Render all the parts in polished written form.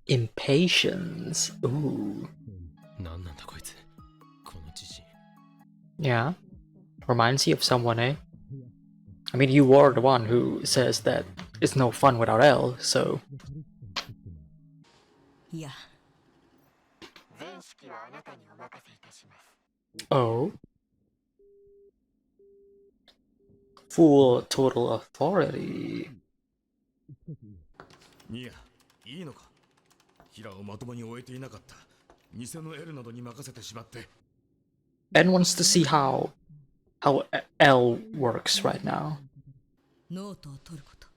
Impatience. Ooh. Yeah. Reminds you of someone, eh? I mean, you were the one who says that it's no fun without L, so... Yeah. Oh? Full total authority. ニヤ、いいのか。平をまともに終えていなかった。偽の L などに任せてしまって。Ben wants to see how L works right now. ノートを取ること、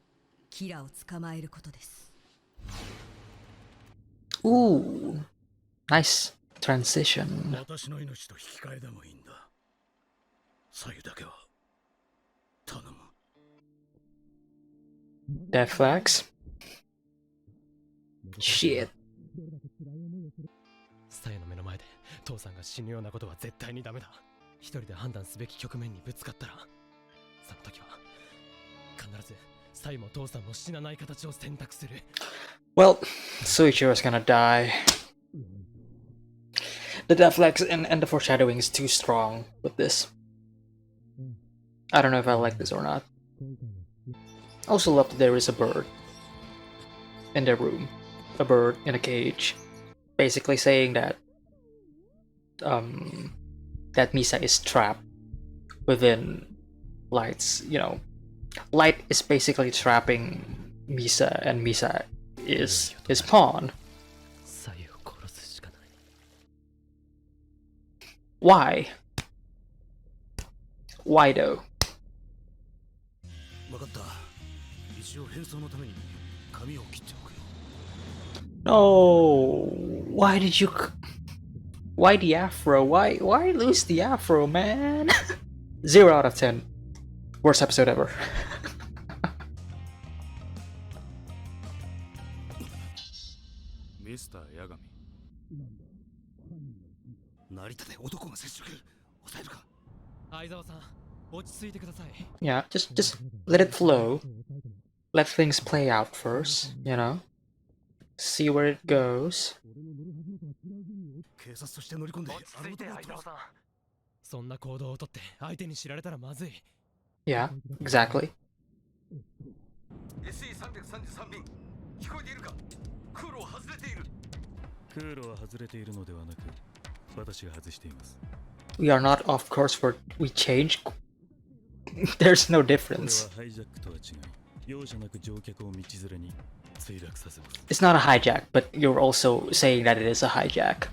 キラを捕まえることです。 Ooh, nice transition. 私の命と引き換えでもいいんだ。左右だけは頼む。Death flags? Shit. サヤの目の前で父さんが死ぬようなことは絶対にダメだ。一人で判断すべき局面にぶつかったら、その時は必ずサイも父さんも死なない形を選択する。Well, Suichiro's gonna die. The death flags and the foreshadowing is too strong with this. I don't know if I like this or not. I also love that there is a bird in their room. A bird in a cage. Basically saying that that Misa is trapped within Light's, you know, Light is basically trapping Misa, and Misa is his pawn. Why? Why though? No. Why did you? Why the afro? Why lose the afro, man? 0 out of 10. Worst episode ever. Mr. Yagami. Yeah, just let it flow. Let things play out first, you know? See where it goes. Yeah, exactly. We are not off course for we changed. There's no difference. It's not a hijack, but you're also saying that it is a hijack.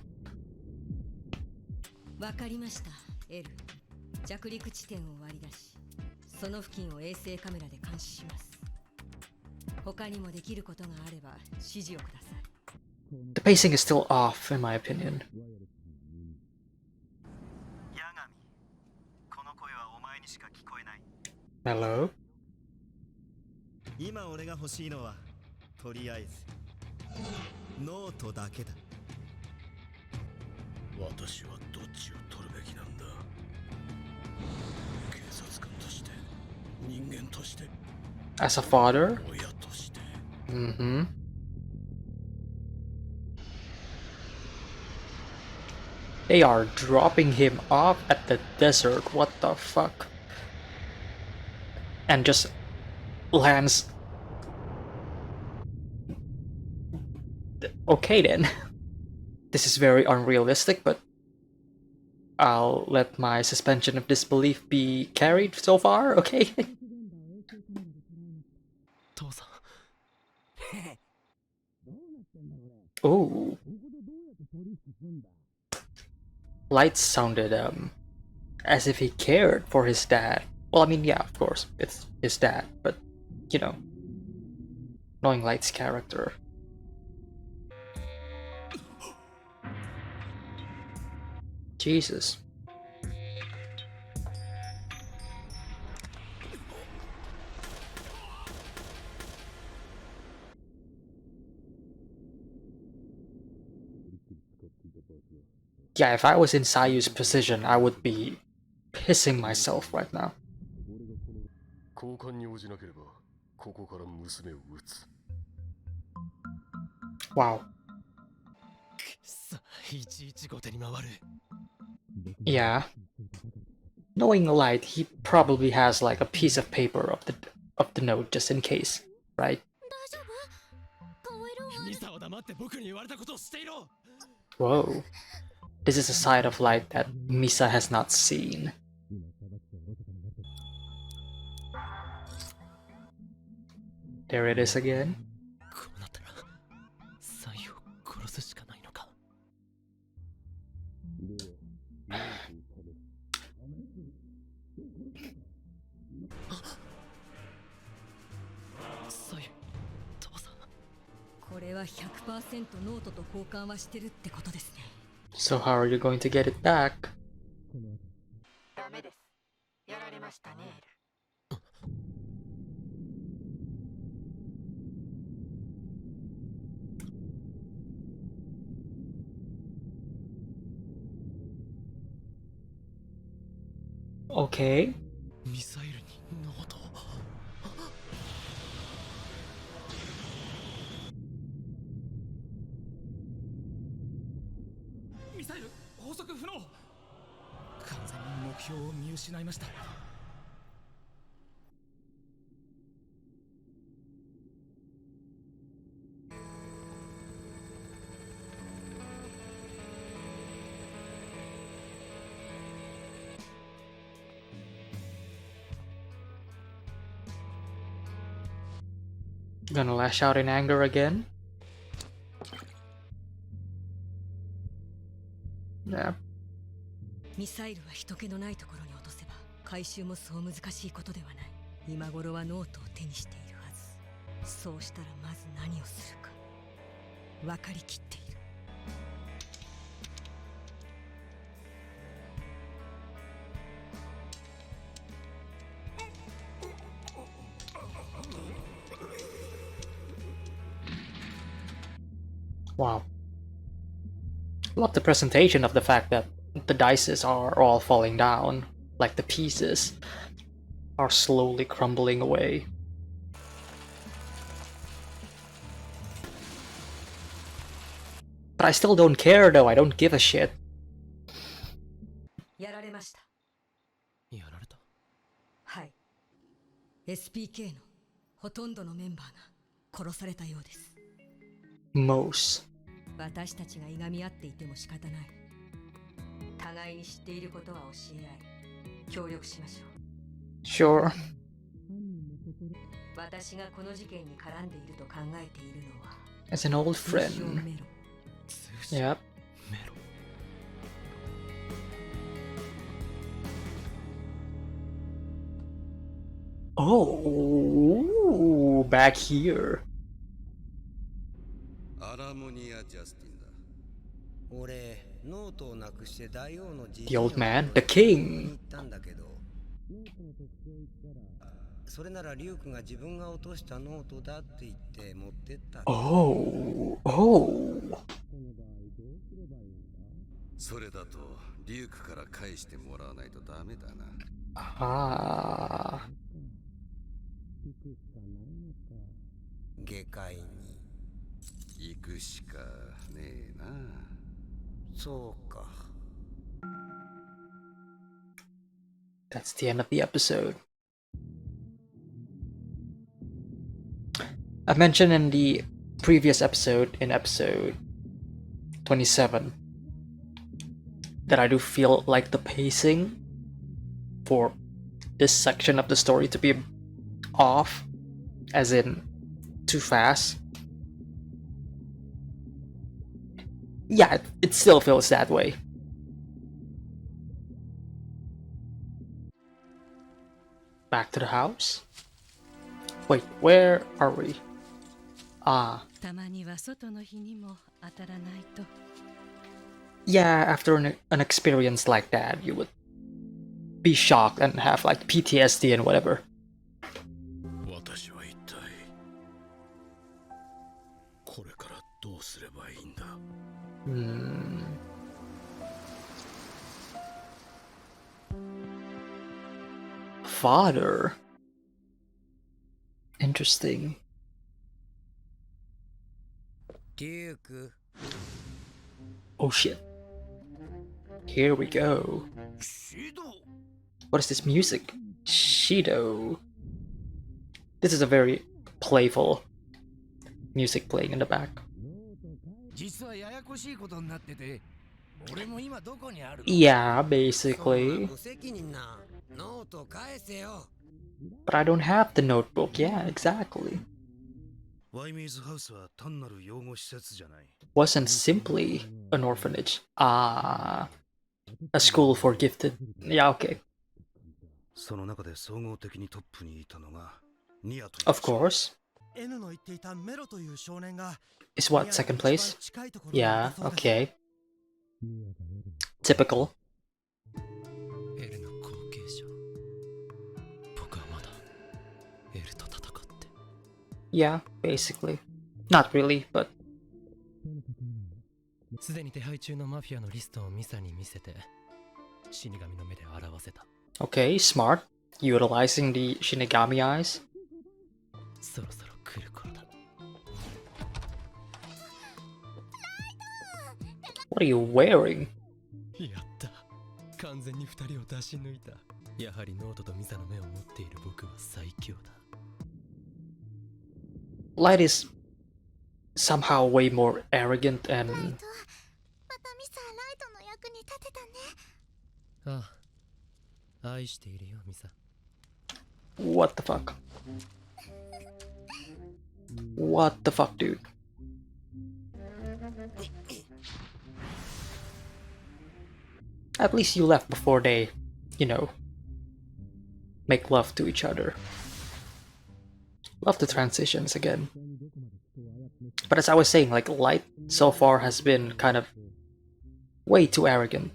わかりました、L。着陸地点を割り出し、その付近を衛星カメラで監視します。他にもできることがあれば指示をください。The pacing is still off, in my opinion. Hello? 今俺が欲しいのはとりあえずノートだけだ。私はどっちを取るべきなんだ。警察官として、人間として、 As a father? 親として。Mm-hmm. They are dropping him off at the desert. What the fuck? And just lands. Okay then. This is very unrealistic, but I'll let my suspension of disbelief be carried so far, okay? Ooh. Lights sounded as if he cared for his dad. Well, I mean, yeah, of course, it's his dad, but you know, knowing Light's character. Jesus. Yeah, if I was in Sayu's position, I would be pissing myself right now. Wow. さあ、いちいち後手に回る。 Yeah. Knowing Light, he probably has like a piece of paper of the note just in case, right? ミサは黙って僕に言われたことをしていろ。 Whoa. This is a side of Light that Misa has not seen. There it is again. こうなったらサイを殺すしかないのか。サイ、父さん。これは 100% ノートと交換はしてるってことですね。 So how are you going to get it back? ダメです。やられましたね。 Okay. ミサイルにノート。ミサイル捕捉不能。完全に目標を見失いました。 Gonna lash out in anger again? Yeah. ミサイルは人気のないところに落とせば回収もそう難しいことではない。今頃はノートを手にしているはず。そうしたらまず何をするか分かりきっている。 Wow. Love the presentation of the fact that the dices are all falling down, like the pieces are slowly crumbling away. But I still don't care though, I don't give a shit. やられました。やられた。はい。SPK のほとんどのメンバーが殺されたようです。 Most. 私たちがいがみ合っていても仕方ない。互いに知っていることは教え合い、協力しましょう。 Sure. 私がこの事件に絡んでいると考えているのは As an old 通称 friend. メロン。 Yep. メロ。 Oh, back here. アラモニア・ジャスティンだ。俺ノートをなくして大王の The old man, the king. 行ったんだけど、ノートの特徴を言ったら、それならリュウクが自分が落としたノートだって言って持ってった。 Oh, oh. それだとリュウクから返してもらわないとダメだな。Ah. 下界に。行くしかねえな。そうか。 That's the end of the episode. I mentioned in the previous episode, in episode 27, that I do feel like the pacing for this section of the story to be off, as in too fast. Yeah, it still feels that way. Back to the house? Wait, where are we? Ah. たまには外の日にも当たらないと。 Yeah, after an experience like that, you would be shocked and have like PTSD and whatever. 私は一体これからどうすればいいんだ。Father. Interesting. リュウク、Oh shit. Here we go. What is this music? Shido. This is a very playful music playing in the back. Yeah, basically. But I don't have the notebook. Yeah, exactly. Wasn't simply an orphanage. Ah, a school for gifted. Yeah, okay. Of course. Is what, second place? Yeah, okay. Typical. エルの後継者。僕はまだエルと戦って。Yeah, basically. Not really, but すでに手配中のマフィアのリストをミサに見せて死神の目で表せた。 okay, smart. Utilizing the Shinigami eyes. そろそろ来る頃だ。 What are you wearing? やった。完全に二人を出し抜いた。やはりノートとミサの目を持っている僕は最強だ。 Light is somehow way more arrogant and ああ、愛しているよミサ。 what the fuck? What the fuck, dude? At least you left before they, you know, make love to each other. Love the transitions again. But as I was saying, like, Light so far has been kind of way too arrogant.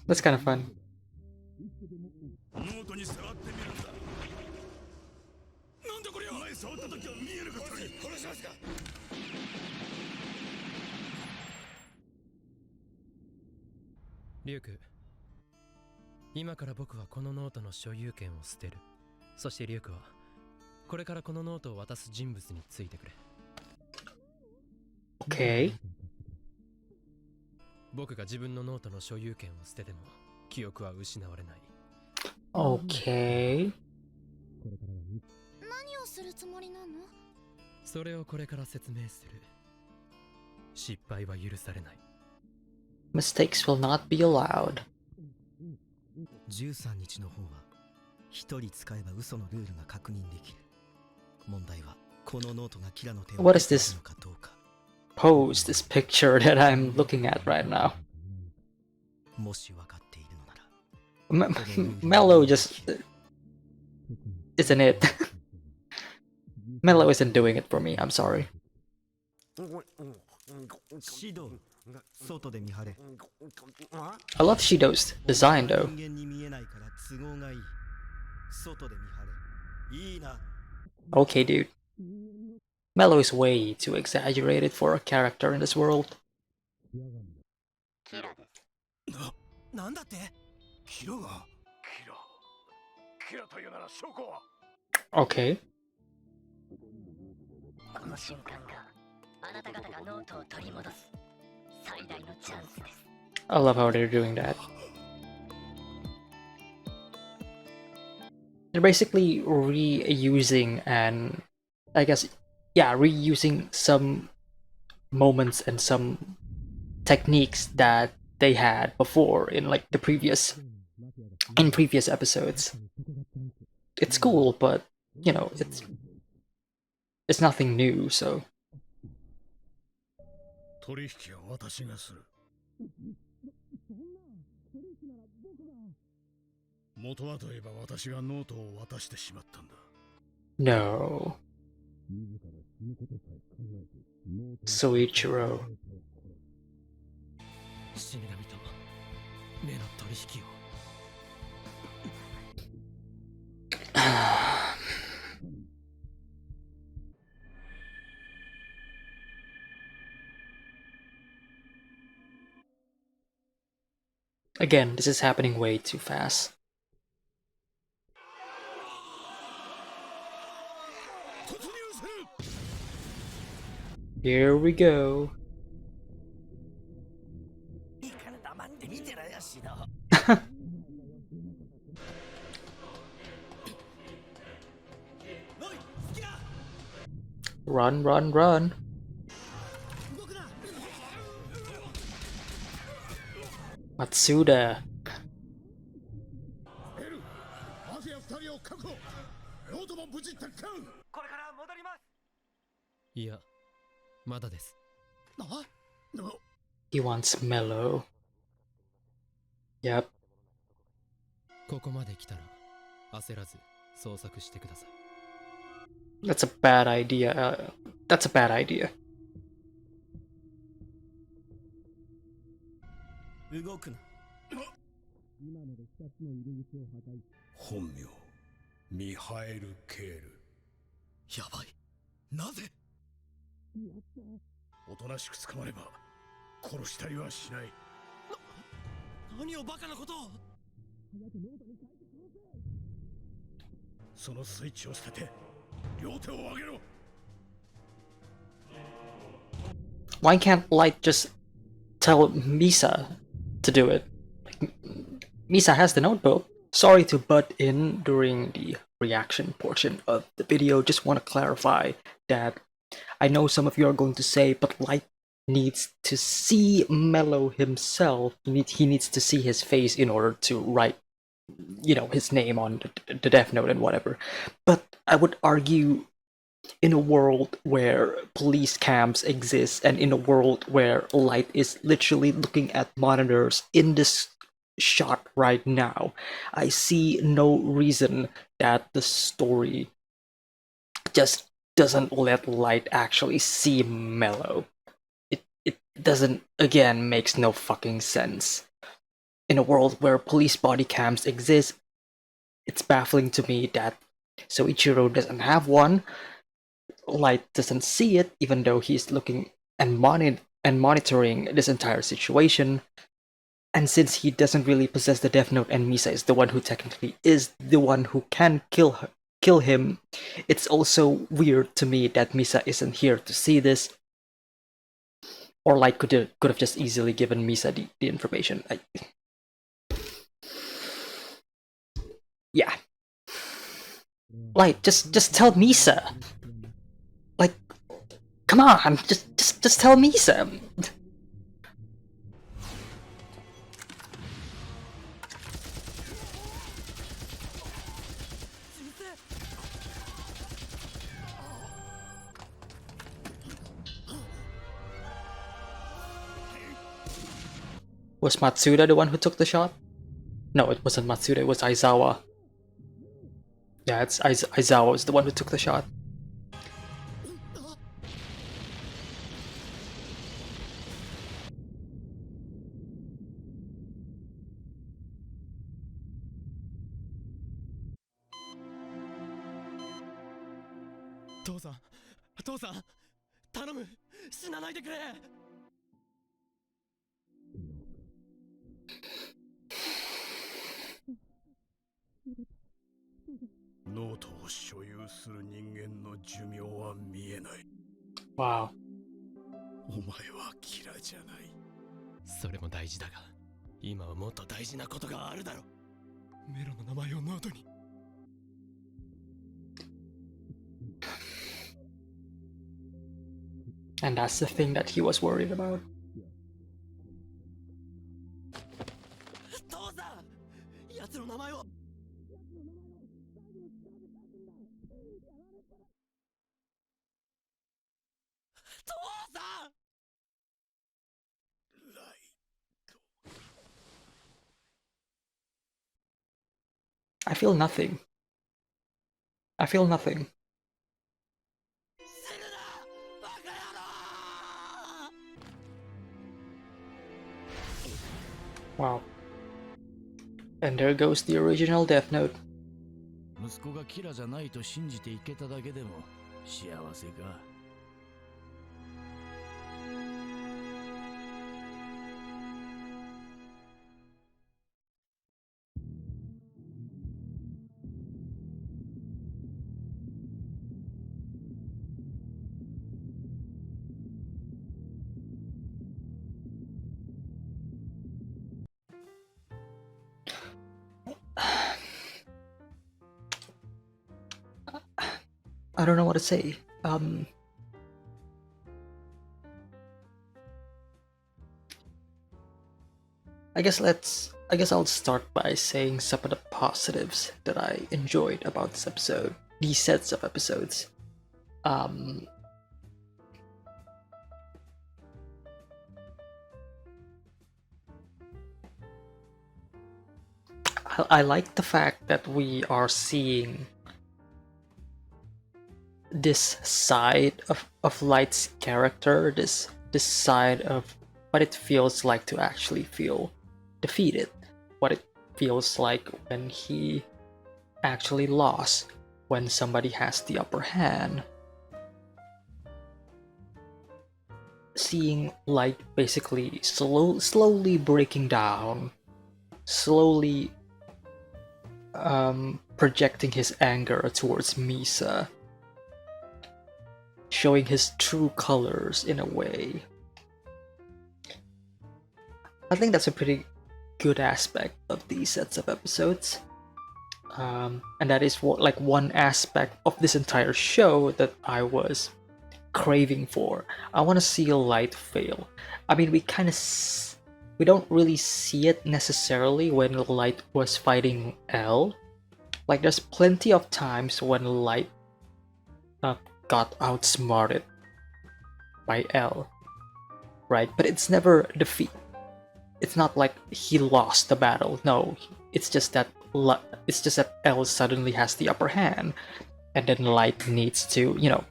That's kind of fun. ノートに触ってみるんだ。なんだこれは。前触った時は見えなかったのに。殺しますか。リュウク、今から僕はこのノートの所有権を捨てる。そしてリュウクはこれからこのノートを渡す人物についてくれ。 Okay. 僕が自分のノートの所有権を捨てても記憶は失われない。 Okay. 何をするつもりなの？それをこれから説明する。失敗は許されない。 Mistakes will not be allowed. 13日の方は一人使えば嘘のルールが確認できる。問題はこのノートがキラの手を What is this のかどうか。 Pose, this picture that I'm looking at right now. もし分かっているのなら Mello just isn't it. Mello isn't doing it for me, I'm sorry. シド外で見張れ。 I love Shido's design though. 人間に見えないから都合がいい。外で見張れ。いいな。 Okay, dude. Mello is way too exaggerated for a character in this world. なんだって？キラが。キラというなら証拠は。 Okay. この瞬間があなた方がノートを取り戻す最大のチャンスです。 I love how they're doing that. They're basically reusing and I guess yeah, reusing some moments and some techniques that they had before in like the previous episodes. It's cool, but you know, it's nothing new, so 取引は私がする。元はといえば私がノートを渡してしまったんだ。 no. Soichiro. 死神と目の取引を。 Again, this is happening way too fast. Here we go. Run, run, run. Matsuda. マフィア2人を確保。ロードも無事奪還。これから戻ります。いやまだです。 He wants mellow. Yep. ここまで来たら焦らず捜索してください。 That's a bad idea. That's a bad idea. 動くな。本名ミハエル・ケール。やばい。なぜ？おとなしく捕まれば殺したりはしない。何をバカなことを。そのスイッチを捨てて両手を上げろ。 Why can't Light just tell Misa to do it? Misa has the notebook. Sorry to butt in during the reaction portion of the video. Just want to clarify that I know some of you are going to say, but Light needs to see Mello himself. He needs to see his face in order to write, you know, his name on the death note and whatever. But I would argue, in a world where police cams exist and in a world where Light is literally looking at monitors in this shot right now, I see no reason that the story just doesn't let Light actually see Mello. It doesn't, again, makes no fucking sense. In a world where police body cams exist, it's baffling to me that Soichiro doesn't have one. Light doesn't see it, even though he's looking and monitoring this entire situation. And since he doesn't really possess the Death Note and Misa is the one who technically is the one who can kill him, it's also weird to me that Misa isn't here to see this. Or Light could have just easily given Misa the information. Yeah. Light, just tell Misa. Like, come on, just tell Misa. Was Matsuda the one who took the shot? No, it wasn't Matsuda, it was Aizawa. Yeah, it's Aizawa was the one who took the shot. Tosa, 頼む、死なないでくれ。ノートを所有する人間の寿命は見えない。 Wow. お前はキラじゃない。それも大事だが、今はもっと大事なことがあるだろ。メロの名前をノートに。And that's the thing that he was worried about. 父さん、奴の名前を。父さん。I feel nothing. I feel nothing. Wow. And there goes the original Death Note. 息子がキラじゃないと信じていけただけでも幸せか。I don't know what to say. I guess I'll start by saying some of the positives that I enjoyed about this episode, these sets of episodes. I like the fact that we are seeing this side of Light's character, this side of what it feels like to actually feel defeated, what it feels like when he actually lost, when somebody has the upper hand. Seeing Light basically slowly breaking down, slowly projecting his anger towards Misa, showing his true colors in a way. I think that's a pretty good aspect of these sets of episodes. And that is what, like, one aspect of this entire show that I was craving for. I want to see Light fail. I mean, we don't really see it necessarily when Light was fighting L. Like, there's plenty of times when Light got outsmarted by L, right? But it's never defeat. It's not like he lost the battle. No, it's just that L suddenly has the upper hand, and then Light needs to, you know,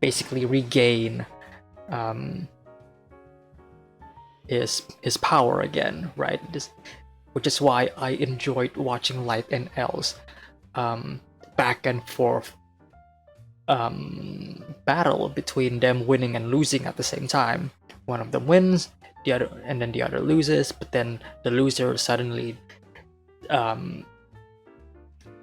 basically regain his power again, right? Which is why I enjoyed watching Light and L's back and forth battle between them winning and losing at the same time. One of them wins, the other, and then the other loses, but then the loser suddenly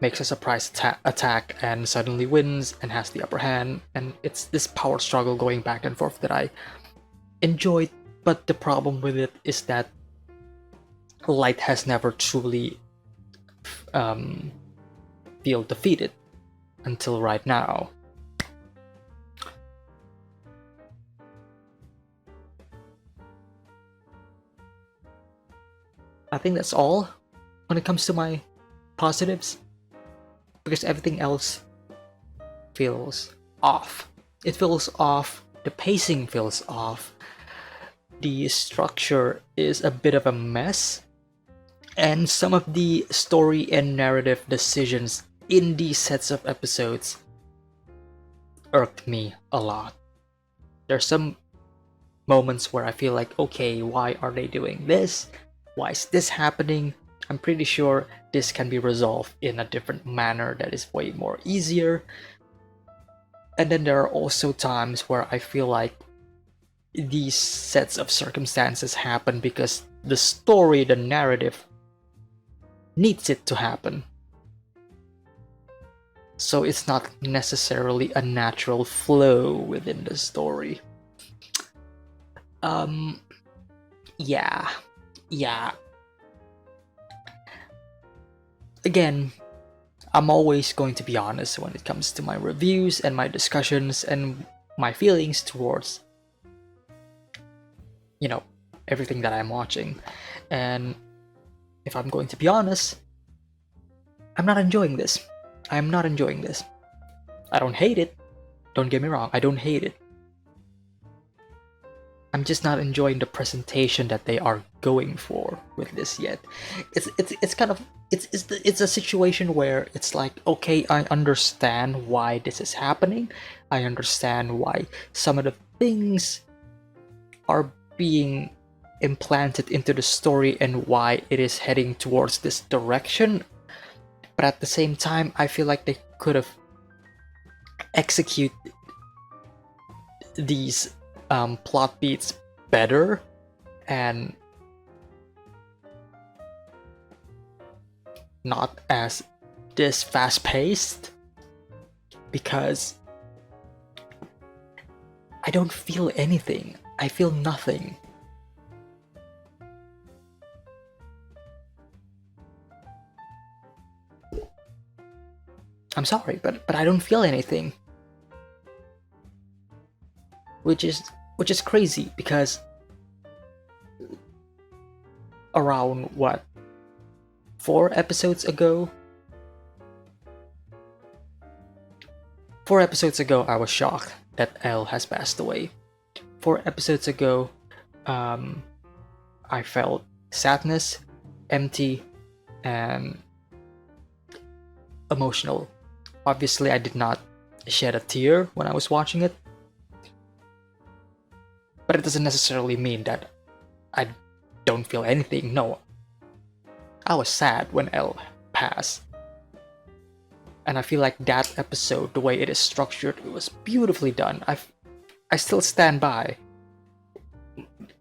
makes a surprise attack and suddenly wins and has the upper hand, and it's this power struggle going back and forth that I enjoyed. But the problem with it is that Light has never truly feel defeated until right now. I think that's all when it comes to my positives, because everything else feels off. It feels off, the pacing feels off, the structure is a bit of a mess, and some of the story and narrative decisions in these sets of episodes irked me a lot. There's some moments where I feel like, okay, why are they doing this? Why is this happening? I'm pretty sure this can be resolved in a different manner that is way more easier. And then there are also times where I feel like these sets of circumstances happen because the story, the narrative, needs it to happen. So it's not necessarily a natural flow within the story. Yeah. Again, I'm always going to be honest when it comes to my reviews and my discussions and my feelings towards, you know, everything that I'm watching. And if I'm going to be honest, I'm not enjoying this. I'm not enjoying this. I don't hate it. Don't get me wrong, I don't hate it. I'm just not enjoying the presentation that they are going for with this yet. It's kind of it's a situation where it's like, okay, I understand why this is happening. I understand why some of the things are being implanted into the story and why it is heading towards this direction. But at the same time, I feel like they could have executed these plot beats better and not as this fast-paced, because I don't feel anything. I feel nothing. I'm sorry, but I don't feel anything. which is crazy because around what, 4 episodes ago? 4 episodes ago, I was shocked that L has passed away. 4 episodes ago, I felt sadness, empty, and emotional. Obviously, I did not shed a tear when I was watching it, but it doesn't necessarily mean that I don't feel anything. No, I was sad when L passed. And I feel like that episode, the way it is structured, it was beautifully done. I still stand by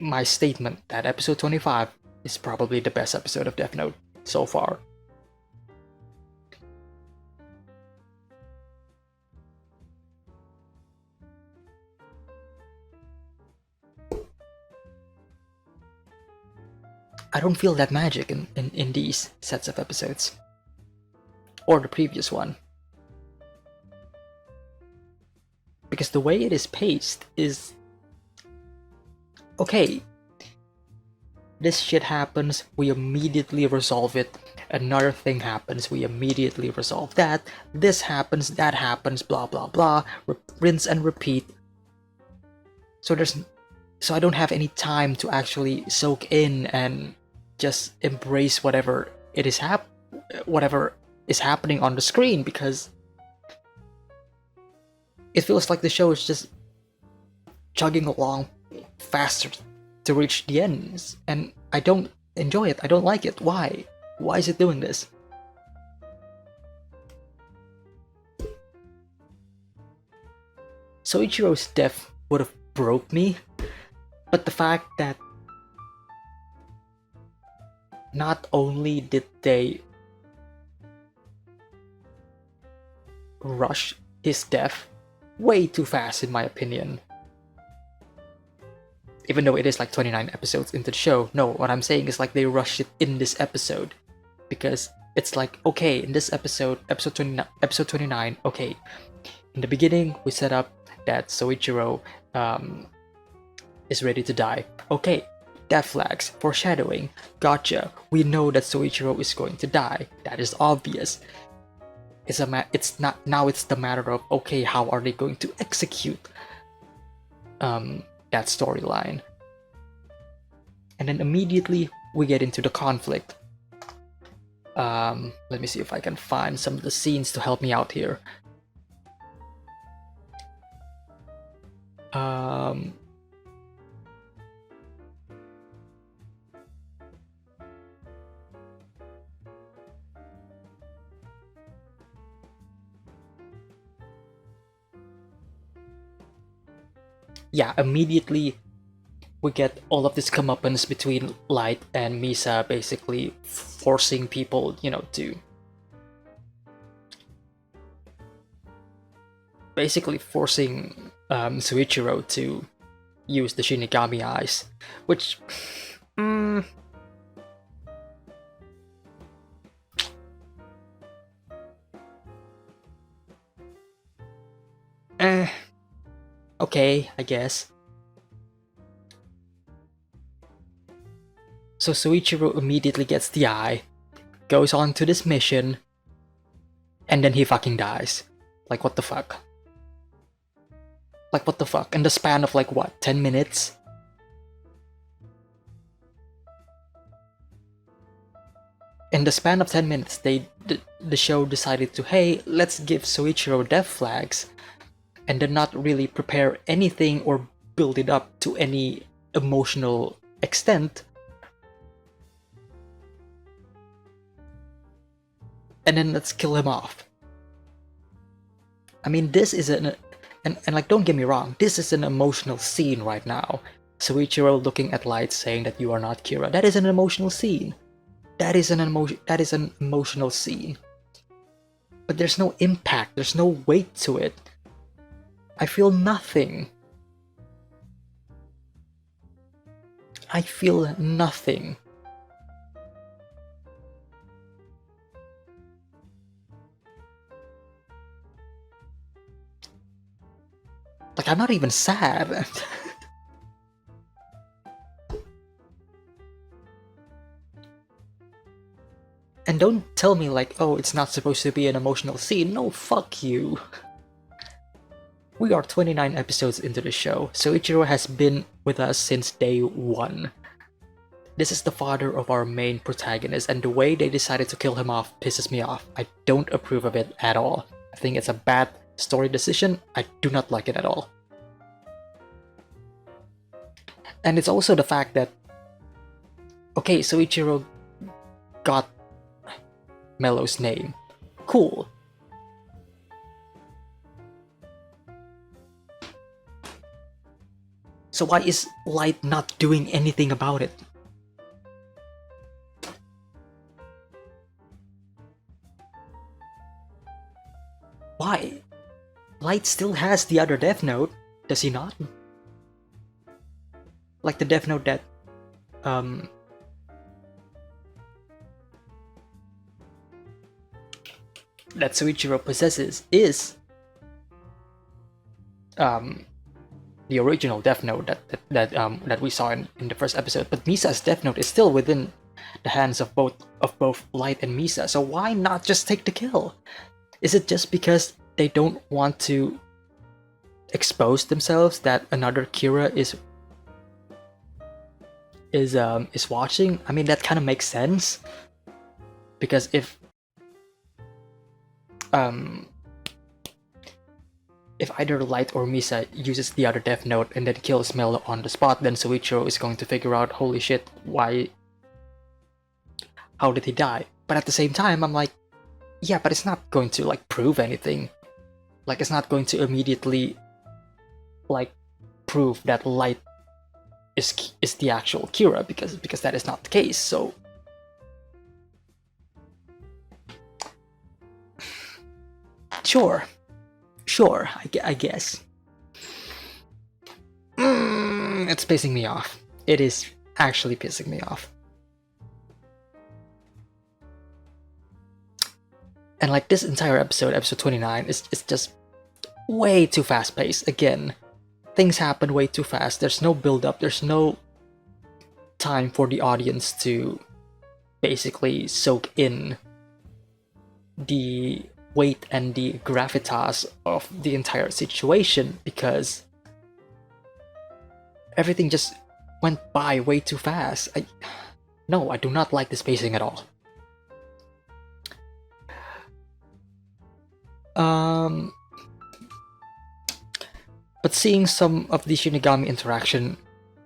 my statement that episode 25 is probably the best episode of Death Note so far. I don't feel that magic in these sets of episodes. Or the previous one. Because the way it is paced is... okay, this shit happens, we immediately resolve it. Another thing happens, we immediately resolve that. This happens, that happens, blah blah blah. Rinse and repeat. So I don't have any time to actually soak in and just embrace whatever is happening on the screen, because it feels like the show is just chugging along faster to reach the ends, and I don't enjoy it. I don't like it. Why? Why is it doing this? Soichiro's death would have broke me, but the fact that not only did they rush his death way too fast, in my opinion, even though it is like 29 episodes into the show. No, what I'm saying is like they rushed it in this episode, because it's like, okay, in this episode 29, okay, in the beginning we set up that Soichiro is ready to die. Okay, death flags, foreshadowing, gotcha. We know that Soichiro is going to die. That is obvious. It's the matter of, okay, how are they going to execute that storyline? And then immediately we get into the conflict. Let me see if I can find some of the scenes to help me out here. Yeah, immediately we get all of this comeuppance between Light and Misa, basically forcing people, to basically forcing Suichiro to use the Shinigami eyes, which okay, I guess. So Suichiro immediately gets the eye, goes on to this mission, and then he fucking dies. Like, what the fuck? Like, what the fuck? In the span of, like, what, 10 minutes? In the span of 10 minutes, the show decided to, hey, let's give Soichiro death flags, and then not really prepare anything or build it up to any emotional extent. And then let's kill him off. I mean, this is and like, don't get me wrong, this is an emotional scene right now. Soichiro looking at Light saying that you are not Kira. That is an emotional scene. That is an emotional scene. But there's no impact, there's no weight to it. I feel nothing. I feel nothing. Like, I'm not even sad. And don't tell me like, oh, it's not supposed to be an emotional scene. No, fuck you. We are 29 episodes into the show. Soichiro has been with us since day 1. This is the father of our main protagonist, and the way they decided to kill him off pisses me off. I don't approve of it at all. I think it's a bad story decision. I do not like it at all. And it's also the fact that, okay, Soichiro got Mello's name. Cool. So why is Light not doing anything about it? Why? Light still has the other Death Note, does he not? Like the Death Note that that Soichiro possesses is the original Death Note that we saw in the first episode. But Misa's Death Note is still within the hands of both Light and Misa. So why not just take the kill? Is it just because they don't want to expose themselves that another Kira is watching? I mean, that kind of makes sense, because if either Light or Misa uses the other Death Note and then kills Mello on the spot, then Soichiro is going to figure out, holy shit, how did he die? But at the same time, I'm like, yeah, but it's not going to like prove anything. Like, it's not going to immediately like prove that Light is the actual Kira, because that is not the case. So sure, I guess. It's pissing me off. It is actually pissing me off. And like this entire episode 29, is just way too fast-paced. Again, things happen way too fast. There's no build-up. There's no time for the audience to basically soak in the weight and the gravitas of the entire situation, because everything just went by way too fast. No, I do not like this pacing at all. But seeing some of the Shinigami interaction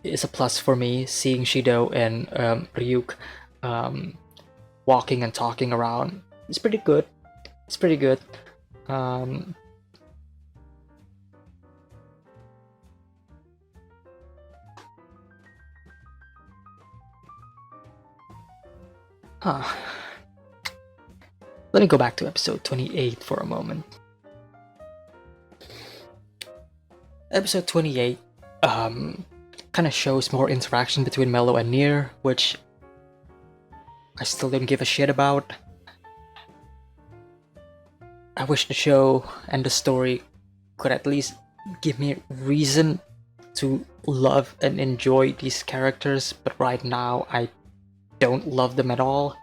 is a plus for me. Seeing Shido and Ryuk walking and talking around is pretty good. It's pretty good. Let me go back to episode 28 for a moment. Episode 28 kind of shows more interaction between Mello and Nier, which I still don't give a shit about. I wish the show and the story could at least give me reason to love and enjoy these characters, but right now I don't love them at all.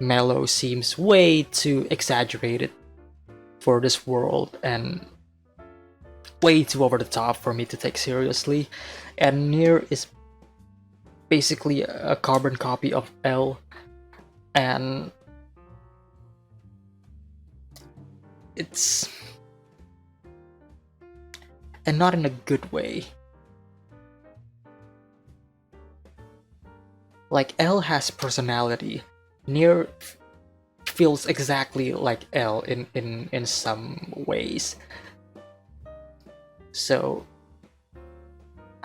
Mello seems way too exaggerated for this world and way too over the top for me to take seriously, and Nier is basically a carbon copy of L, and not in a good way. Like, L has personality. Nier feels exactly like L in some ways. So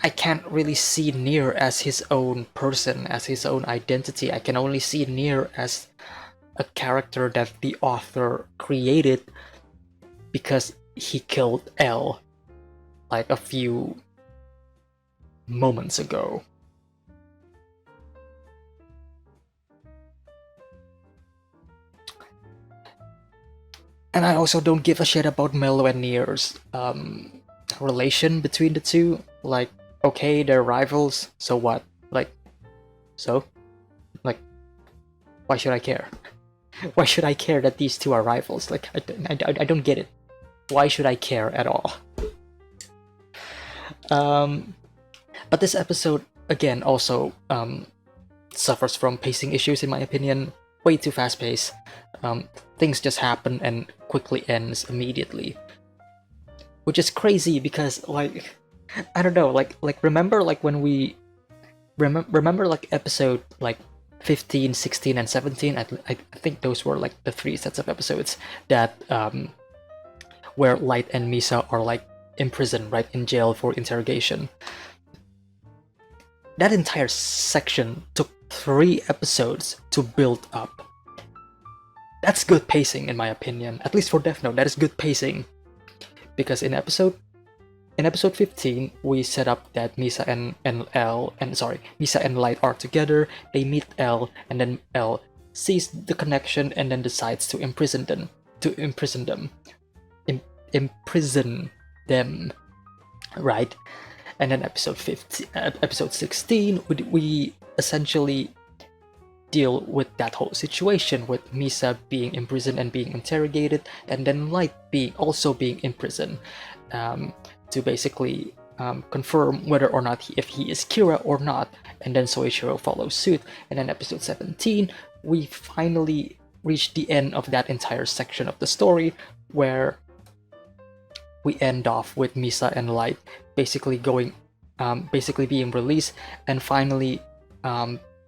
I can't really see Nier as his own person, as his own identity. I can only see Nier as a character that the author created because he killed L like a few moments ago. And I also don't give a shit about Melo and Nier's relation between the two. Like, okay, they're rivals, so what? Like, so? Like, why should I care? Why should I care that these two are rivals? Like, I don't get it. Why should I care at all? But this episode, again, also suffers from pacing issues, in my opinion. Way too fast-paced. Things just happen and quickly ends immediately. Which is crazy because, like, I don't know, like remember like when we... Remember like episode like 15, 16, and 17? I think those were like the 3 sets of episodes that where Light and Misa are like imprisoned, right, in jail for interrogation. That entire section took 3 episodes to build up. That's good pacing, in my opinion. At least for Death Note, that is good pacing. Because in episode 15, we set up that Misa and Light are together. They meet L, and then L sees the connection and then decides to imprison them, right? And then episode 16, we essentially deal with that whole situation with Misa being imprisoned and being interrogated, and then Light also being imprisoned, to basically confirm whether or not if he is Kira or not, and then Soichiro follows suit. And then episode 17, we finally reach the end of that entire section of the story, where we end off with Misa and Light basically being released, and finally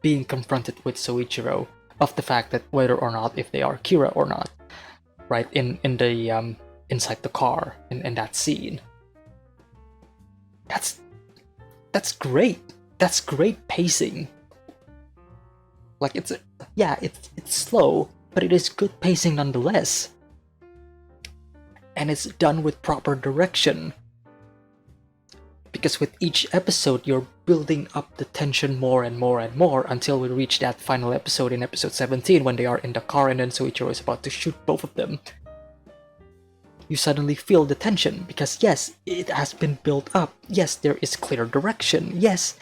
being confronted with Soichiro of the fact that whether or not if they are Kira or not, right, in the inside the car in that scene. That's great. That's great pacing. Like, it's slow, but it is good pacing nonetheless. And it's done with proper direction. Because with each episode, you're building up the tension more and more and more until we reach that final episode in episode 17 when they are in the car and then Soichiro is about to shoot both of them. You suddenly feel the tension because yes, it has been built up. Yes, there is clear direction. Yes,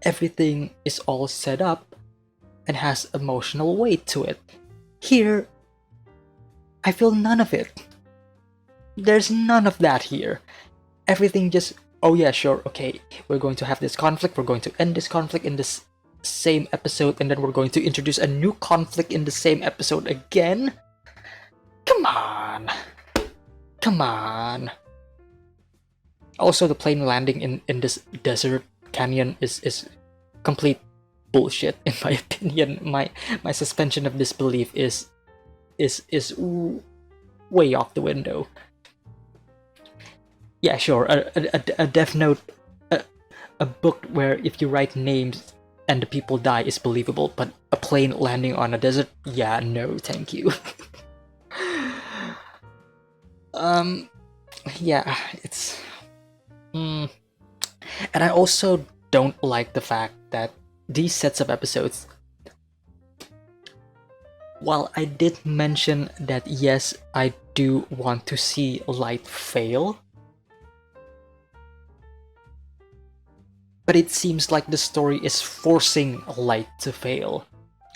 everything is all set up and has emotional weight to it. Here, I feel none of it. There's none of that here. Everything just, oh yeah, sure, okay, we're going to have this conflict, we're going to end this conflict in this same episode, and then we're going to introduce a new conflict in the same episode again? Come on! Come on! Also, the plane landing in this desert canyon is complete bullshit, in my opinion. My suspension of disbelief is way off the window. Yeah, sure, a Death Note, a book where if you write names and the people die is believable, but a plane landing on a desert, yeah, no, thank you. Yeah, it's... And I also don't like the fact that these sets of episodes, while I did mention that yes, I do want to see Light fail, but it seems like the story is forcing Light to fail,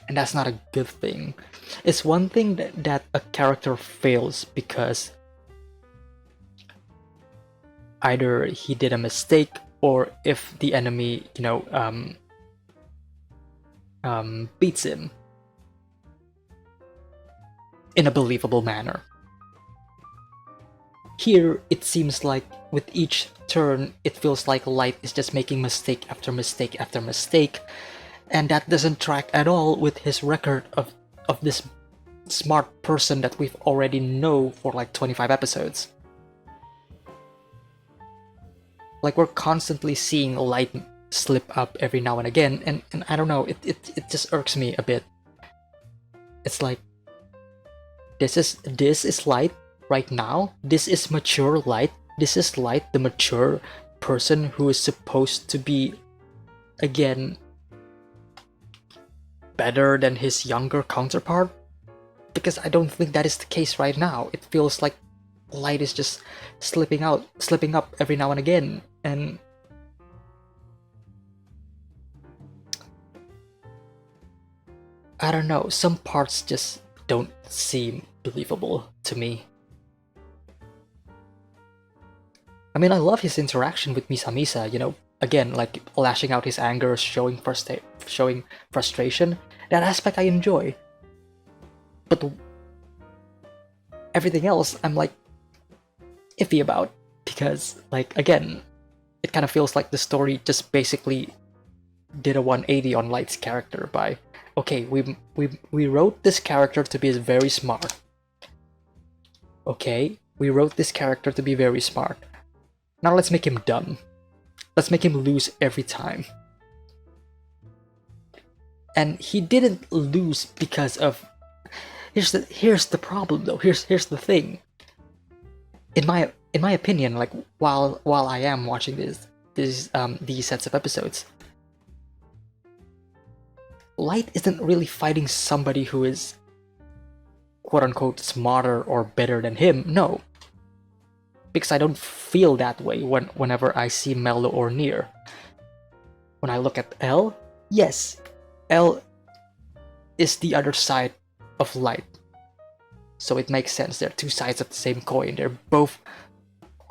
and that's not a good thing. It's one thing that a character fails because either he did a mistake or if the enemy, beats him in a believable manner. Here, it seems like with each turn, it feels like Light is just making mistake after mistake after mistake, and that doesn't track at all with his record of this smart person that we've already know for like 25 episodes. Like, we're constantly seeing Light slip up every now and again, and I don't know, it just irks me a bit. It's like, this is Light right now. This is mature Light. This is Light, the mature person who is supposed to be, again, better than his younger counterpart. because I don't think that is the case right now. It feels like Light is just slipping up every now and again, and I don't know, some parts just don't seem believable to me. I mean, I love his interaction with Misa Misa, you know, again, like lashing out his anger, showing frustration. That aspect I enjoy. But everything else, I'm like iffy about, because, like, again, it kind of feels like the story just basically did a 180 on Light's character by, okay, we wrote this character to be very smart. Okay, we wrote this character to be very smart. Now let's make him dumb. Let's make him lose every time. And he didn't lose because of... Here's the problem though. Here's the thing. In my opinion, like while I am watching these sets of episodes, Light isn't really fighting somebody who is quote unquote smarter or better than him. No. Because I don't feel that way whenever I see Mello or Nier. When I look at L, yes, L is the other side of Light. So it makes sense, they're two sides of the same coin, they're both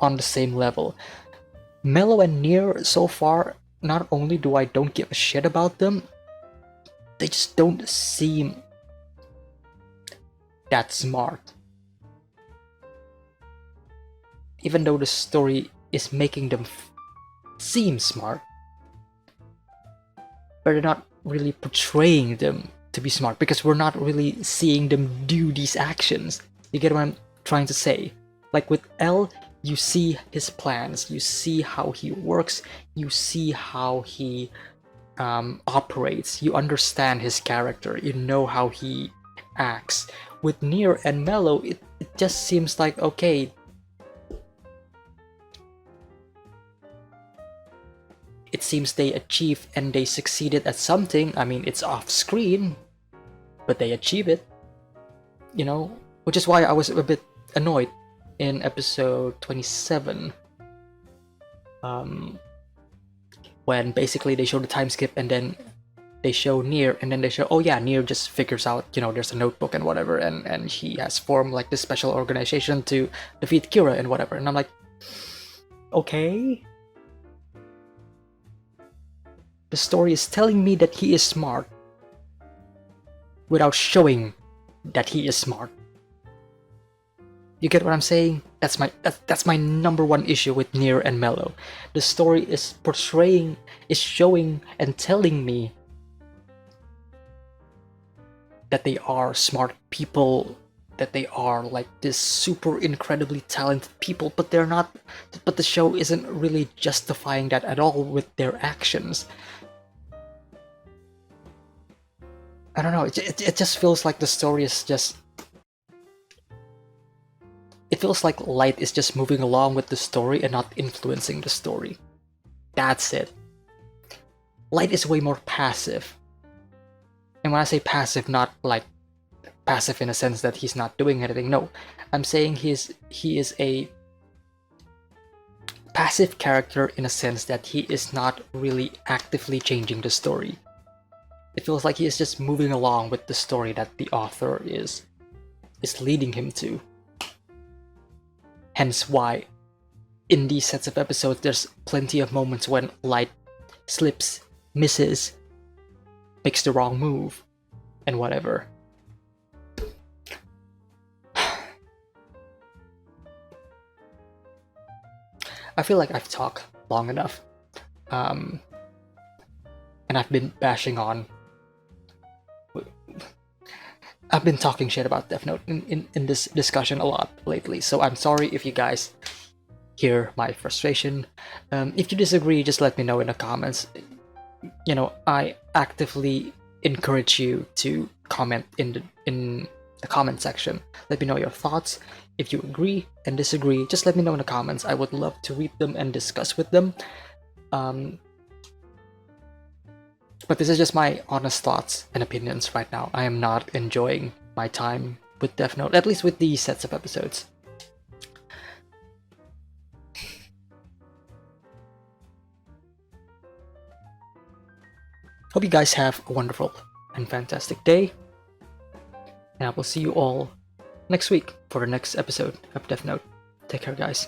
on the same level. Mello and Nier, so far, not only do I don't give a shit about them, they just don't seem that smart. Even though the story is making them seem smart, but they're not really portraying them to be smart, because we're not really seeing them do these actions. You get what I'm trying to say? Like with L, you see his plans, you see how he works, you see how he operates, you understand his character, you know how he acts. With Nier and Mello, it just seems like, okay, it seems they achieved and they succeeded at something. I mean, it's off screen, but they achieve it, you know, which is why I was a bit annoyed in episode 27, when basically they show the time skip and then they show Nier, and then they show, oh yeah, Nier just figures out, you know, there's a notebook and whatever, and he has formed like this special organization to defeat Kira and whatever, and I'm like, okay. The story is telling me that he is smart without showing that he is smart. You get what I'm saying? That's my number one issue with Nier and Mello. The story is portraying, is showing and telling me that they are smart people, that they are like this super incredibly talented people, but they're not, but the show isn't really justifying that at all with their actions. I don't know, it just feels like the story is just... It feels like Light is just moving along with the story and not influencing the story. That's it. Light is way more passive. And when I say passive, not like passive in a sense that he's not doing anything, no. I'm saying he is a passive character in a sense that he is not really actively changing the story. It feels like he is just moving along with the story that the author is leading him to. Hence why, in these sets of episodes, there's plenty of moments when Light slips, misses, makes the wrong move, and whatever. I feel like I've talked long enough, and I've been bashing on... I've been talking shit about Death Note in this discussion a lot lately, so I'm sorry if you guys hear my frustration. If you disagree, just let me know in the comments. You know, I actively encourage you to comment in the comment section. Let me know your thoughts. If you agree and disagree, just let me know in the comments. I would love to read them and discuss with them. But this is just my honest thoughts and opinions right now. I am not enjoying my time with Death Note, at least with these sets of episodes. Hope you guys have a wonderful and fantastic day, and I will see you all next week for the next episode of Death Note. Take care, guys.